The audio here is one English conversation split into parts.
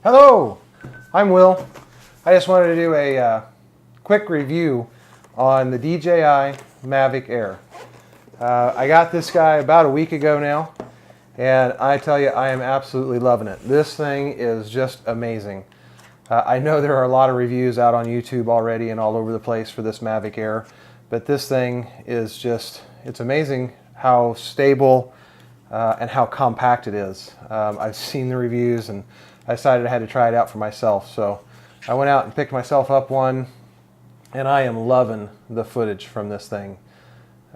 Hello, I'm Will. I just wanted to do a quick review on the DJI Mavic Air. I got this guy about a week ago now, and I tell you, I am absolutely loving it. This thing is just amazing. I know there are a lot of reviews out on YouTube already and all over the place for this Mavic Air, but this thing is just, it's amazing how stable and how compact it is. I've seen the reviews and I decided I had to try it out for myself. So I went out and picked myself up one, and I am loving the footage from this thing.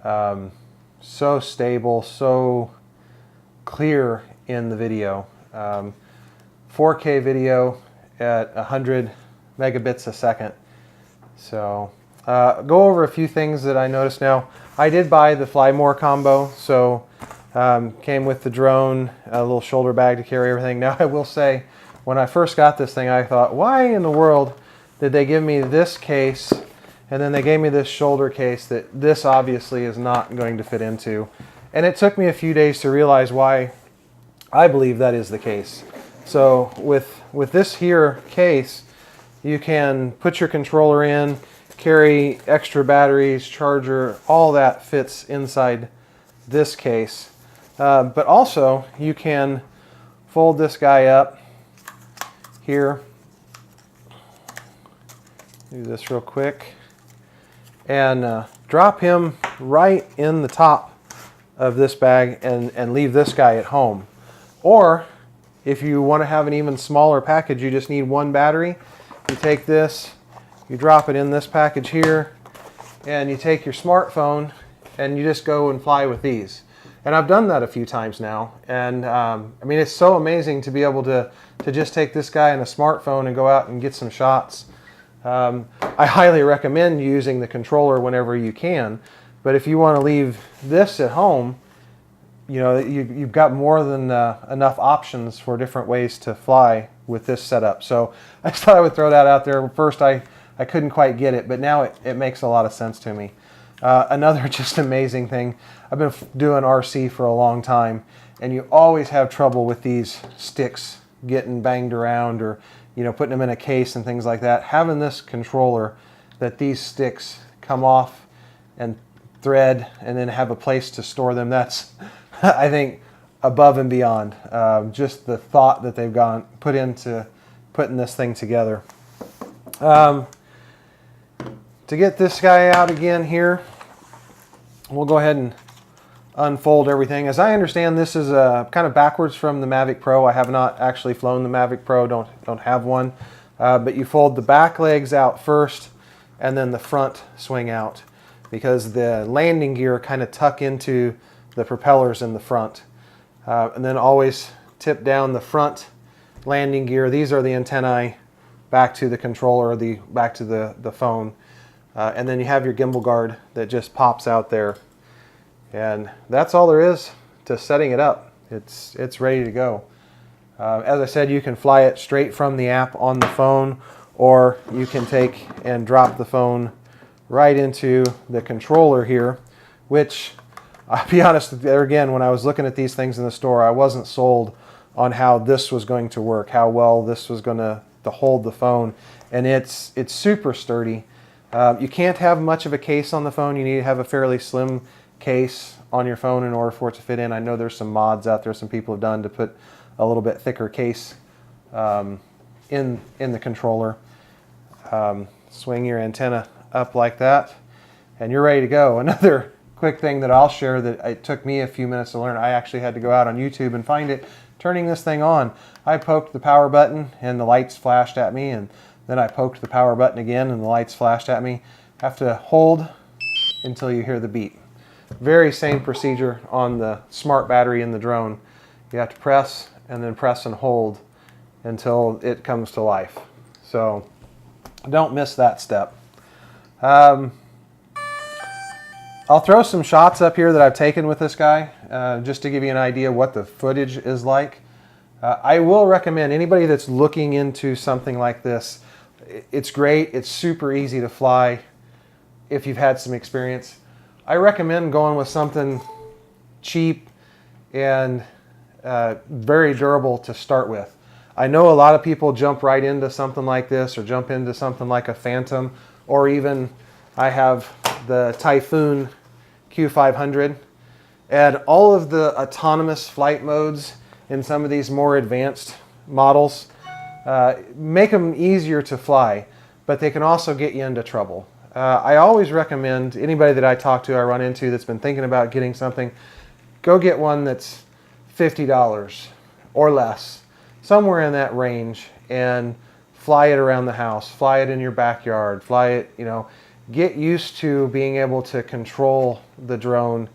So stable, so clear in the video. 4K video at 100 megabits a second. So go over a few things that I noticed now. I did buy the Fly More combo, so came with the drone, a little shoulder bag to carry everything. Now I will say, when I first got this thing, I thought, why in the world did they give me this case and then they gave me this shoulder case that this obviously is not going to fit into? And it took me a few days to realize why I believe that is the case. So with this here case, you can put your controller in, carry extra batteries, charger, all that fits inside this case. But also you can fold this guy up here. Do this real quick and drop him right in the top of this bag and leave this guy at home. Or if you want to have an even smaller package, you just need one battery, you take this, you drop it in this package here, and you take your smartphone and you just go and fly with these. And I've done that a few times now, and I mean, it's so amazing to be able to just take this guy and a smartphone and go out and get some shots. I highly recommend using the controller whenever you can, but if you want to leave this at home, you know, you've got more than enough options for different ways to fly with this setup. So I just thought I would throw that out there. First, I couldn't quite get it, but now it makes a lot of sense to me. Another just amazing thing, I've been doing RC for a long time, and you always have trouble with these sticks getting banged around, or putting them in a case and things like that. Having this controller that these sticks come off and thread and then have a place to store them, that's I think above and beyond. Just the thought that they've put into putting this thing together. To get this guy out again here, we'll go ahead and unfold everything. As I understand, this is kind of backwards from the Mavic Pro. I have not actually flown the Mavic Pro, don't have one. But you fold the back legs out first and then the front swing out, because the landing gear kind of tuck into the propellers in the front. And then always tip down the front landing gear. These are the antennae back to the controller, back to the phone. And then you have your gimbal guard that just pops out there. And that's all there is to setting it up. It's ready to go. As I said, you can fly it straight from the app on the phone, or you can take and drop the phone right into the controller here, which, I'll be honest, there again, when I was looking at these things in the store, I wasn't sold on how this was going to work, how well this was going to hold the phone. And it's super sturdy. You can't have much of a case on the phone. You need to have a fairly slim case on your phone in order for it to fit in. I know there's some mods out there some people have done to put a little bit thicker case in the controller. Swing your antenna up like that and you're ready to go. Another quick thing that I'll share that it took me a few minutes to learn, I actually had to go out on YouTube and find it. Turning this thing on, I poked the power button and the lights flashed at me, and then I poked the power button again and the lights flashed at me. Have to hold until you hear the beep. Very same procedure on the smart battery in the drone. You have to press and then press and hold until it comes to life. So don't miss that step. I'll throw some shots up here that I've taken with this guy just to give you an idea what the footage is like. I will recommend anybody that's looking into something like this, it's great, it's super easy to fly if you've had some experience. I recommend going with something cheap and very durable to start with. I know a lot of people jump right into something like this, or jump into something like a Phantom, or even I have the Typhoon Q500. And all of the autonomous flight modes in some of these more advanced models make them easier to fly, but they can also get you into trouble. I always recommend anybody that I talk to, I run into that's been thinking about getting something, go get one that's $50 or less, somewhere in that range, and fly it around the house, fly it in your backyard, fly it, you know, get used to being able to control the drone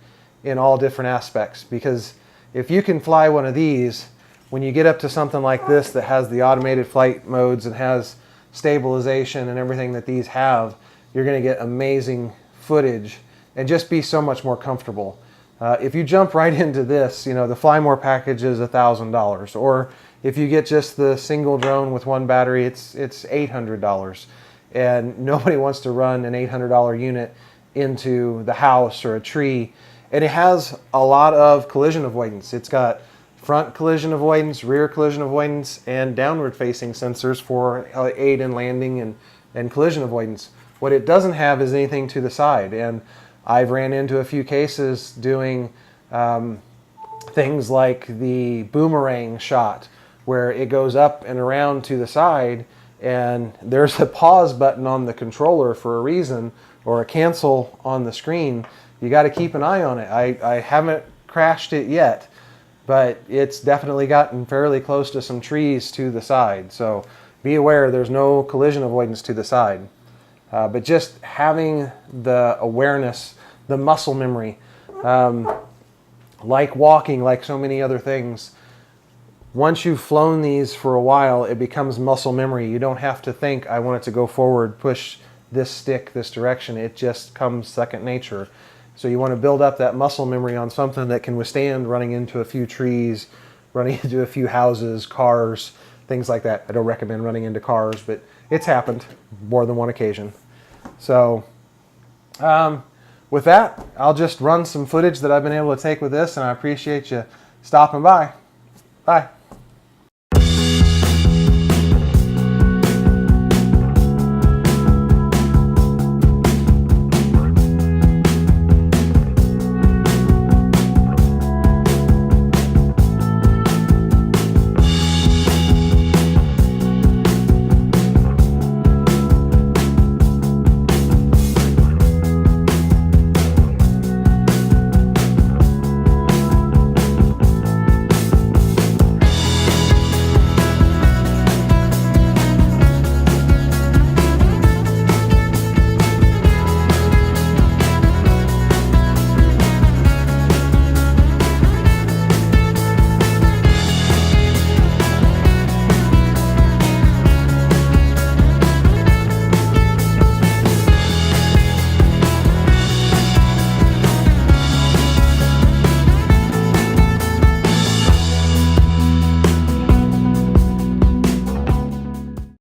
in all different aspects. Because if you can fly one of these, when you get up to something like this that has the automated flight modes and has stabilization and everything that these have, you're going to get amazing footage and just be so much more comfortable. If you jump right into this, you know, the Fly More package is $1,000, or if you get just the single drone with one battery, it's $800, and nobody wants to run an $800 unit into the house or a tree. And it has a lot of collision avoidance. It's got front collision avoidance, rear collision avoidance, and downward facing sensors for aid in landing and collision avoidance. What it doesn't have is anything to the side. And I've ran into a few cases doing things like the boomerang shot, where it goes up and around to the side, and there's a pause button on the controller for a reason, or a cancel on the screen. You got to keep an eye on it. I haven't crashed it yet, but it's definitely gotten fairly close to some trees to the side. So be aware, there's no collision avoidance to the side. But just having the awareness, the muscle memory, like walking, like so many other things, once you've flown these for a while, it becomes muscle memory. You don't have to think, I want it to go forward, push this stick this direction. It just comes second nature. So you want to build up that muscle memory on something that can withstand running into a few trees, running into a few houses, cars, things like that. I don't recommend running into cars, but it's happened more than one occasion. So with that, I'll just run some footage that I've been able to take with this, and I appreciate you stopping by. Bye.